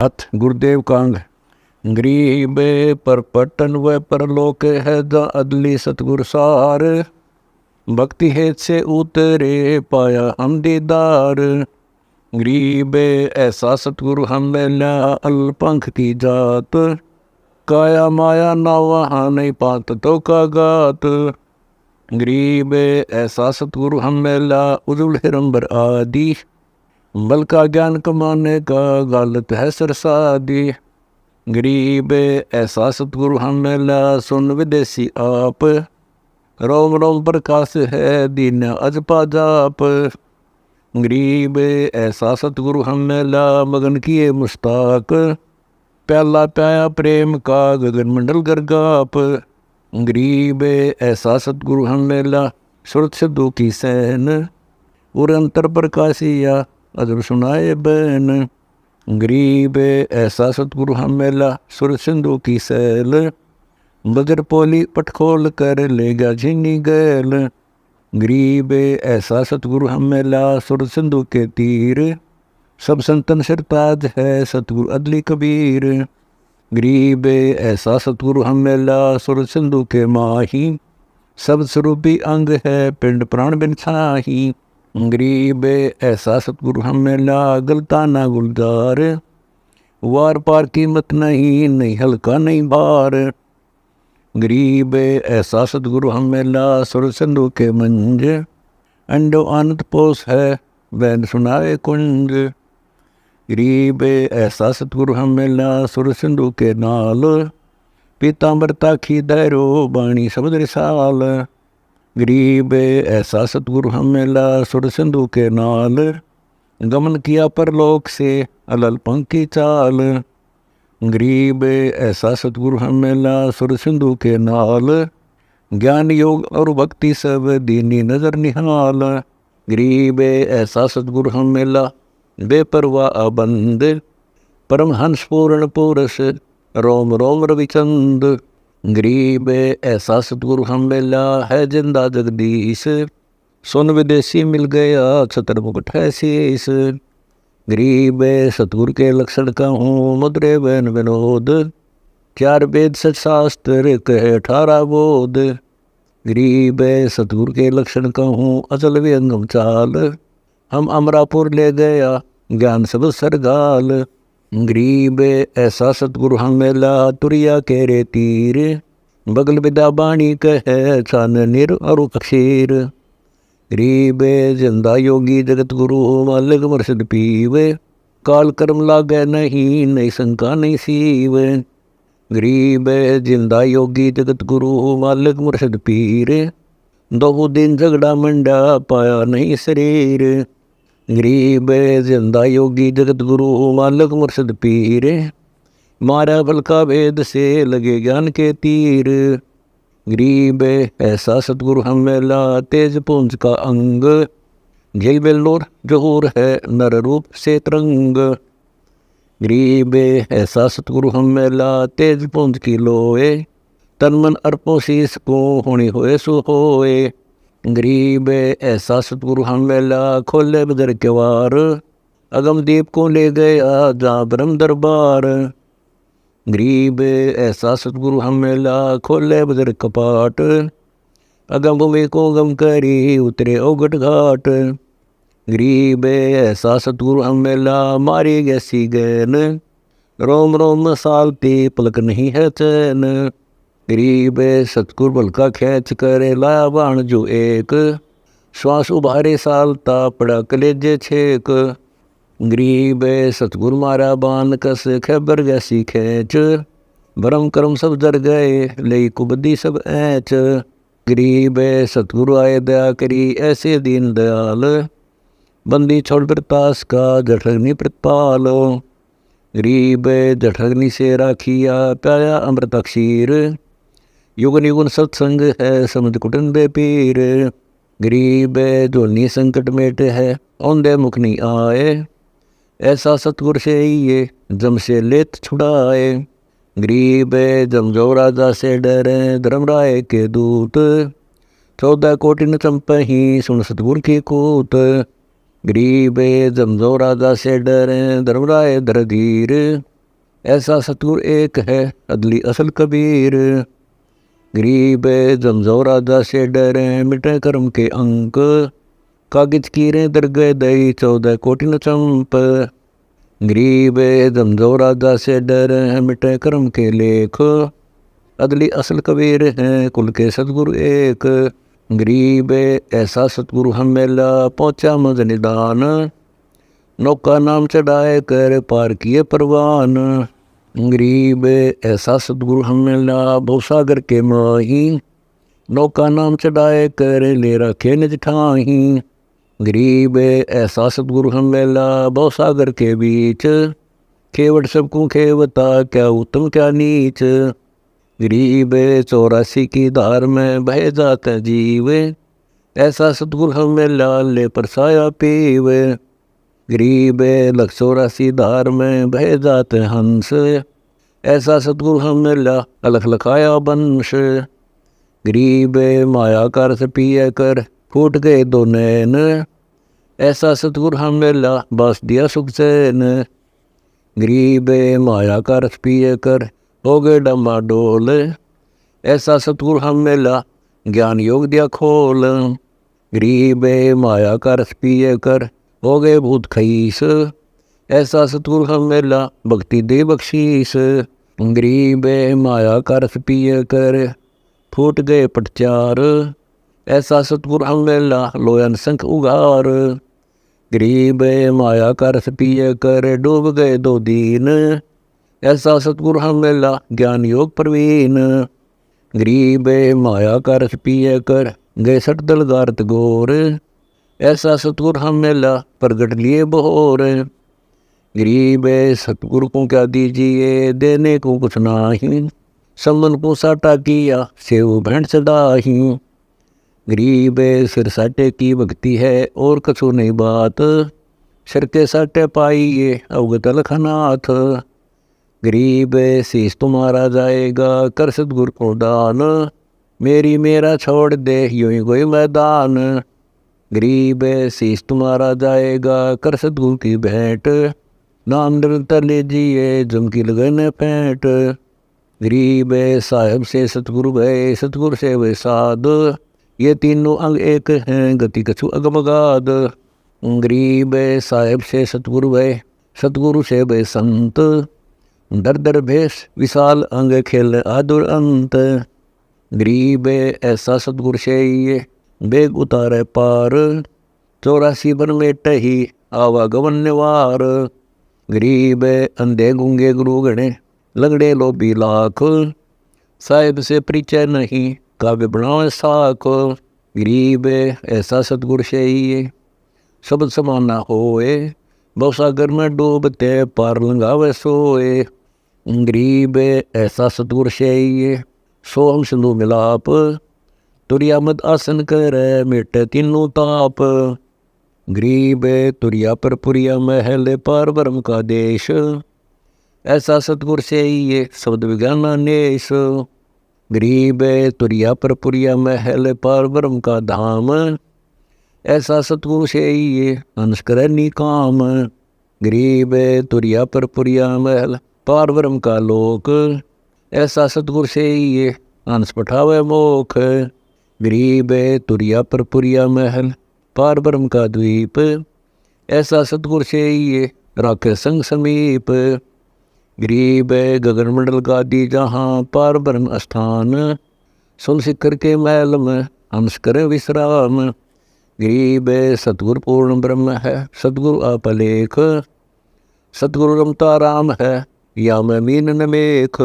हथ गुरुदेव कांग गरीब पर पटन व परलोक है दा अदली सतगुर सार। भक्ति हेत से उतरे पाया हम दीदार। गरीब ऐसा सतगुरु हम मिला अल्पंख की जात। काया माया ना वहाँ नहीं पात तो का गात। गरीब ऐसा सतगुरु हम मिला उजुल हिरंबर आदि। बल का ज्ञान कमाने का गलत है सरसादी। गरीब ऐसा सतगुरु हम मिला सुन विदेशी आप। रोम रोम प्रकाश है दीन अजपा जाप। गरीब ऐसा सतगुरु हम मिला मगन किए मुश्ताक। प्याला प्याया प्रेम का गगन मंडल गरगाप। गरीब ऐसा सतगुरु हम मिला सुरत सिद्धू की सैन। उरंतर प्रकाशिया अजर सुनाए बैन। गरीब ऐसा सतगुरु हम मिला सुर सिंधु की सैल। बजर पोली पटखोल कर ले गया झीनी गैल। गरीब ऐसा सतगुरु हम मिला सुर सिंधु के तीर। सब संतन सिरताज है सतगुरु अदली कबीर। गरीब ऐसा सतगुरु हम मिला सुर सिंधु के माही। सब स्वरूपी अंग है पिंड प्राण बिन छाही। गरीब ऐसा सतगुरु हम मिला गलताना गुलजार। वार पार कीमत नहीं नहीं हल्का नहीं भार। गरीब ऐसा सतगुरु हम मिला सुर सिंधु के मंज। अंडो आनंद पोस है वैन सुनाए कुंज। गरीब ऐसा सतगुरु हम मिला सुर सिंधु के नाल। पीतांबर ताखी दैरो बाणी शब्द रिसाल। गरीब ऐसा सतगुरु हम मिला सुर सिंधु के नाल। गमन किया परलोक से अलल पंख की चाल। गरीब ऐसा सतगुरु हम मिला सुर सिंधु के नाल। ज्ञान योग और भक्ति सब दीनी नजर निहाल। गरीब ऐसा सतगुरु हम मिला बेपरवाह बंद। परमहंस पूर्ण पुरुष रोम रोम रविचंद। गरीब ऐसा सतगुरु हम मिला है जिंदा जगदीश। सुन विदेशी मिल गया छतर मुकुट है शीस। गरीब सतगुरु के लक्षण कहूँ मुद्रे वैन विनोद। 4 वेद सच शास्त्र कहे 18 बोध। गरीब सतगुरु के लक्षण कहूँ अचल व्यंगम चाल। हम अमरापुर ले गया ज्ञान सब सरगाल। गरीब ऐसा सतगुरु हम मिला तुरिया के रे तीर। बगल विदा बाणी कहे छान निर और अक्षीर। गरीब जिंदा योगी जगत गुरु मालिक मुर्शिद पीवे। काल कर्म लागे नहीं नहीं शंका नहीं सीव। गरीब जिंदा योगी जगत गुरु मालिक मुर्शिद पीर। 2 दिन झगड़ा मंडा पाया नहीं शरीर। गरीब जिंदा योगी जगत गुरु मालिक मुर्शिद पीर। मारा बल का वेद से लगे ज्ञान के तीर। गरीब ऐसा सतगुरु हम मिला तेज पुंज का अंग। झील बेल्लोर जोहूर है नर रूप से तरंग। गरीब ऐसा सतगुरु हम मिला तेज पुंज की लोए। तन मन अर्पो शीस को होनी होए सो होए। गरीब ऐसा सतगुरु हम मिला खोले बदर के वार। अगम दीप को ले गया जा ब्रह्म दरबार। गरीब ऐसा सतगुरु हम मिला खोले बदर कपाट। अगम भूमि को गम करी उतरे ओगट घाट। गरीब ऐसा सतगुरु हम मिला मारी गैसी गैन। रोम रोम सालती पलक नहीं है चैन। गरीब सतगुरु बल का खींच करे लाया बाण जो एक। श्वास उभारे सालता पड़ा कलेजे छेक। गरीब सतगुरु मारा बान कस खैबर गैसी खेच। भरम कर्म सब जर गए लई कुबदी सब ऐच। गरीब सतगुरु आए दया करी ऐसे दीन दयाल। बंदी छोड़ प्रतास का जठग्नि प्रतिपाल। गरीब जठग्नि से राखिया प्याया अमृत अक्षीर। युगन युगन सत्संग है समझ कुटन बे पीर। गरीब जोनी संकट मेट है औंदे मुख नहीं आए। ऐसा सतगुर से ये जम से लेत छुड़ाए। गरीब जम जो राजा से डरे धर्मराय के दूत। 14 कोटि न चंपही सुन सतगुर की कूत। गरीब जम जो राजा से डरे धर्मराय धर धीर। ऐसा सतगुर एक है अदली असल कबीर। गरीब जमजो राजा से डरे मिटे कर्म के अंक, कागिज कीरे दरगह दई 14 कोटि न चंप। गरीब जमजो राजा से डरे मिटे कर्म के लेख, अदली असल कबीर हैं कुल के सतगुरु एक। गरीब ऐसा सतगुरु हम मेला पहुँचा मज निदान, नौका नाम चढ़ाए कर पार किए परवान। गरीब ऐसा सतगुरु हम मेला भवसागर के माही, नौका नाम चढ़ाए कर ले रखे निज ठाही। गरीब ऐसा सतगुरु हम मेला भवसागर के बीच, केवट सबको खेवता क्या उत्तम क्या नीच। गरीब 84 की धार में बह जाते जीव, ऐसा सतगुरु हम मेला ले परसाया पीव। गरीब 184 धार में बह जाते हंस, ऐसा सतगुरु हम मेला अलख लखाया वंश। गरीब माया का रस पिए कर फूट गए दो नैन, ऐसा सतगुरु हम मेला बस दिया सुख चैन। गरीब माया का रस पिए कर हो गए डमाडोल, ऐसा सतगुरु हम मेला ज्ञान योग दिया खोल। गरीब माया का रस पिए कर हो गए भूत खईस, ऐसा सतगुरु हम मेला भक्ति दे बख्शीस। गरीब माया का रस पिए कर फूट गए पटचार, ऐसा सतगुरु हम मेला लोयन संख उगार। गरीब माया का रस पिए कर डूब गए दो दीन, ऐसा सतगुरु हम मेला ज्ञान योग प्रवीण। गरीब माया का रस पिए कर गए सट दलगारत गोर, ऐसा सतगुरु हम मेला प्रगट लिए बहोर। गरीब सतगुरु को क्या दीजिए देने को कुछ नाही, समन को साटा किया सेव भेंट चढ़ाही। गरीब सिर साटे की भक्ति है और कछु नहीं बात, सिर के साटे पाइए अवगत लखनाथ। गरीब शीश तुम्हारा जाएगा कर सतगुरु को दान, मेरी मेरा छोड़ दे यूं ही कोई मैदान। गरीब शीश तुम्हारा जाएगा कर सतगुरु की भेंट, नाम निरंतर लीजिए जमकी लगन फेंट। गरीब साहिब से सतगुरु भय सतगुरु से वे साध, ये तीनों अंग एक हैं गति कछु अगमगाद। गरीब साहिब से सतगुरु भय सतगुरु से वे संत, दर दर भेष विशाल अंग खेल आदुर अंत। गरीब ऐसा सतगुरु से ये बेग उतारे पार, 84 बन में टही आवागमन निवार। गरीब अंधे गूंगे गुरु गणे लगड़े लोभी लाख, साहिब से परिचय नहीं काव्य बनावे साख। गरीब ऐसा सतगुरु से ये शब्द समाना होए, भवसागर में डूबते पार लंगावे सोए। गरीब ऐसा सतगुरु से ये सोहम सिंधु मिलाप, तुरिया मद आसन करे मिटे तीनों ताप। गरीब तुरिया पर पुरिया महल पार ब्रह्म का देश, ऐसा सतगुरु से ये शब्द विज्ञानानेश। गरीब तुरिया पर पुरिया महल पार ब्रह्म का धाम, ऐसा सतगुरु से ये अंश करे निकाम। गरीब तुरिया पर पुरिया महल पार ब्रह्म का लोक, ऐसा सतगुरु से ये अंश पठावे मोख। गरीब तुरिया पर पुरिया महल पार ब्रह्म का द्वीप, ऐसा सतगुरु से ये राखे संग समीप। गरीब गगन मंडल गादी जहाँ पार ब्रह्म स्थान, सुन शिखर के महल में हंस करें विश्राम। गरीब सतगुरु पूर्ण ब्रह्म है सतगुरु अपलेख, सतगुरु रमता राम है या मैं मीन न मेख।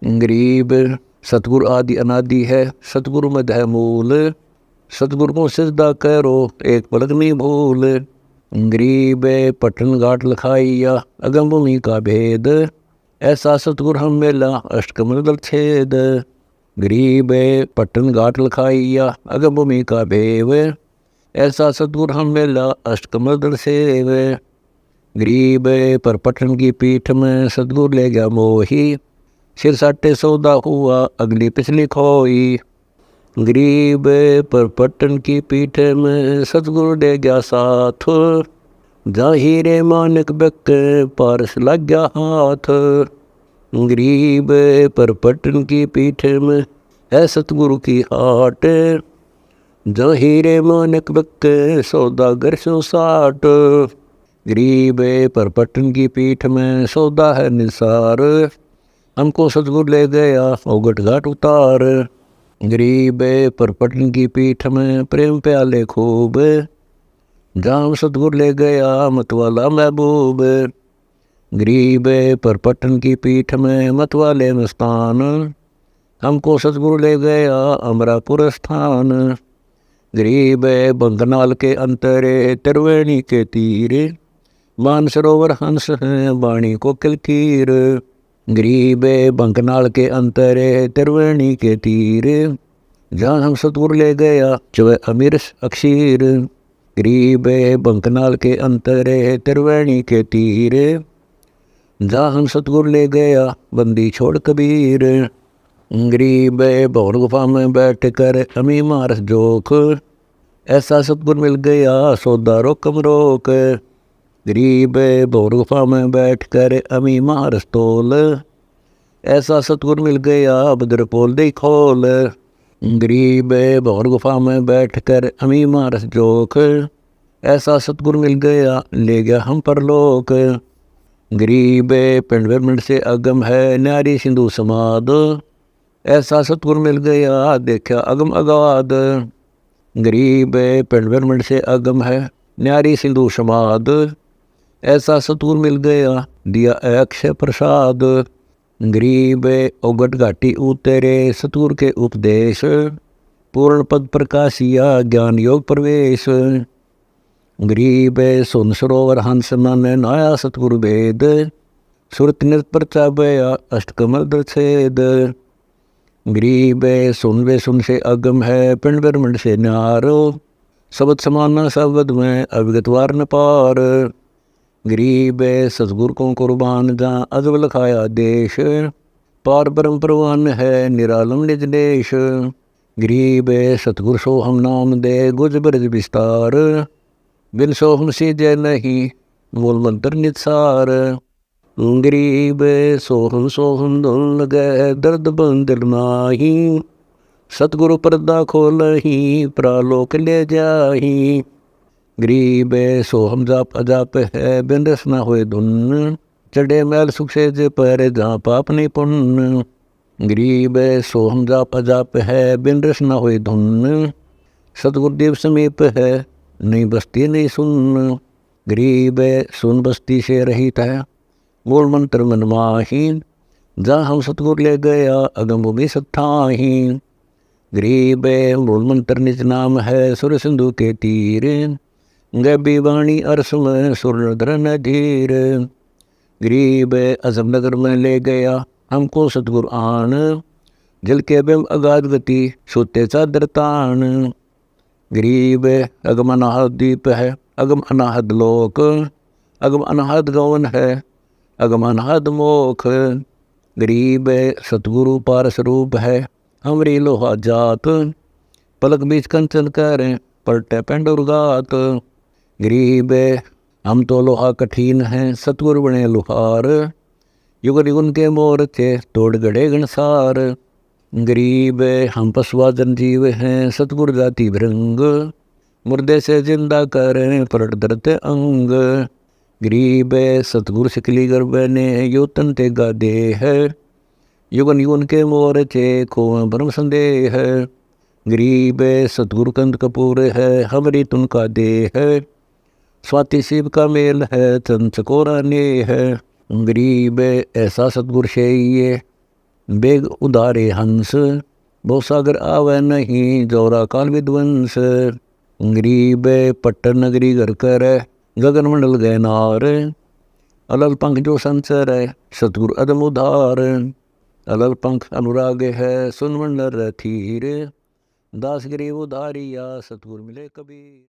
गरीब सतगुरु आदि अनादि है सतगुरु मध्य है मूल, सतगुरु को सिजदा करो एक पलक नहीं भूल। गरीब पठन घाट लखाइया अगम भूमि का भेद, ऐसा सतगुरु हम मेला अष्टकमल दल छेद। गरीब पठन घाट लखाइया अगम भूमि का भेव, ऐसा सतगुरु हम मेला अष्टकमल दल सेव। गरीब पर पठन की पीठ में सतगुरु ले गया मोही, सिर साटे सौदा हुआ अगली पिछली खोई। गरीब पर पट्टन की पीठ में सतगुरु ले गया साथ, जा हीरे मानक बिक पारस लग गया हाथ। गरीब पर पटन की पीठ में है सतगुरु की हाट। जा हीरे मानक बिक सौदागर सो साठ। गरीब पर पटन की पीठ में सौदा है निसार। हमको सतगुरु ले गया ओगट घाट उतार। गरीब पर पटन की पीठ में प्रेम प्याले खूब। जाम सतगुरु ले गया मतवाला महबूब। गरीब पर पटन की पीठ में मतवाले मस्तान। हमको सतगुरु ले गया अमरापुर स्थान। गरीब बंगनाल के अंतरे त्रिवेणी के तीर। मानसरोवर हंस हैं वाणी को किलकीर। गरीब बंकनाल के अंतरे त्रिवेणी के तीर। जहाँ हम सतगुरु ले गया चवे अमीर अक्षीर। गरीब बंकनाल के अंतरे त्रिवेणी के तीर। जहाँ हम सतगुरु ले गया बंदी छोड़ कबीर। गरीब भौर गुफा में बैठ कर अमी मारस जोख। ऐसा सतगुरु मिल गया सौदा रोकम रोक। गरीब भौर गुफा में बैठ कर अमी मारस तोल। ऐसा सतगुरु मिल गया बदरपोल दे खोल। गरीब भौर गुफा में बैठ कर अमी मारस जोख। ऐसा सतगुरु मिल गया ले गया हम परलोक। गरीब पिंड ब्रह्मंड से अगम है न्यारी सिंधु समाद। ऐसा सतगुरु मिल गया देखा अगम अगाध। गरीब पिंड ब्रह्मंड से अगम है न्यारी सिंधु समाद। ऐसा सतगुरु मिल गया दिया अक्षय प्रसाद। गरीब ओगट घाटी उतरे सतगुरु के उपदेश। पूर्ण पद प्रकाशिया ज्ञान योग प्रवेश। गरीब सुन सरोवर हंस मन नाया सतगुरु वेद। सुरत नृत प्रचा बया अष्टकमल दर्शेद। गरीब सुन वे सुन से अगम है पिंड ब्रह्मंड से न्यारो। शब्द समाना शब्द में अविगतवार न पार। गरीब सतगुरु को कुर्बान जहाँ अजब लखाया देश। पार ब्रह्म प्रवान है निरालम निज देश। गरीब सतगुरु सोहम नाम दे गुज ब्रज विस्तार। बिन सोहम से जय नहीं मूल मंत्र निसार। गरीब सोहम सोहम धुन लगे दर्द बंदिल माही। सतगुरु पर्दा खोलही प्रालोक ले जाही। गरीब सोहम जाप अजाप है बिन रस न होए धुन। चढ़े मैल सुख से जे पर जहाँ पाप नहीं पुण्य। गरीब सोहम जाप अजाप है बिन रस न होए धुन। सतगुरुदेव समीप है नहीं बस्ती नहीं सुन। गरीब सुन बस्ती से रहित है मूल मंत्र मन माही। जहाँ हम सतगुरु ले गया अगम भूमि सत्ताही। गरीब मूल मंत्र निज नाम है सुर सिंधु के तीर। गैबी वाणी अरस में सुरधर नधीर। गरीब अजम नगर में ले गया हमको सतगुरु आन। जल के बिम अगाध गति सोते चादर तान। गरीब अगम अनाहद दीप है अगम अनाहद लोक। अगम अनाहद गवन है अगम अनाहद मोख। गरीब सतगुरु पारस रूप है हमरी लोहा जात। पलक बीच कंचन करें पलटे पेंडुर गात। गरीब हम तो लोहा कठिन हैं सतगुरु बने लुहार। युग युगन के मोर्चे तोड़ गड़े गणसार। गरीब हम पशुआ जनजीव हैं सतगुरु जाति भृंग। मुर्दे से जिंदा करें पलट धरते अंग। गरीब सतगुरु शिकली गर्भ ने यो तन ते गादे है। युगन युगन के मोर्चे को ब्रह्म संदेह है। गरीब सतगुरु कंद कपूर है हमरी तुनका दे है। स्वाति शिव का मेल है चंचकोरा ने है। गरीब ऐसा सतगुरु से ये बेग उदारे हंस। बहु सागर आवे नहीं जौरा काल विध्वंस। गरीब पट्टन नगरी घर कर गगन मंडल गए नार। अलल पंख जो संचर है सतगुरु अदम उधार। अलल पंख अनुराग है सुन मंडल रथीर। दास गरीब उधारिया सतगुरु मिले कबीर।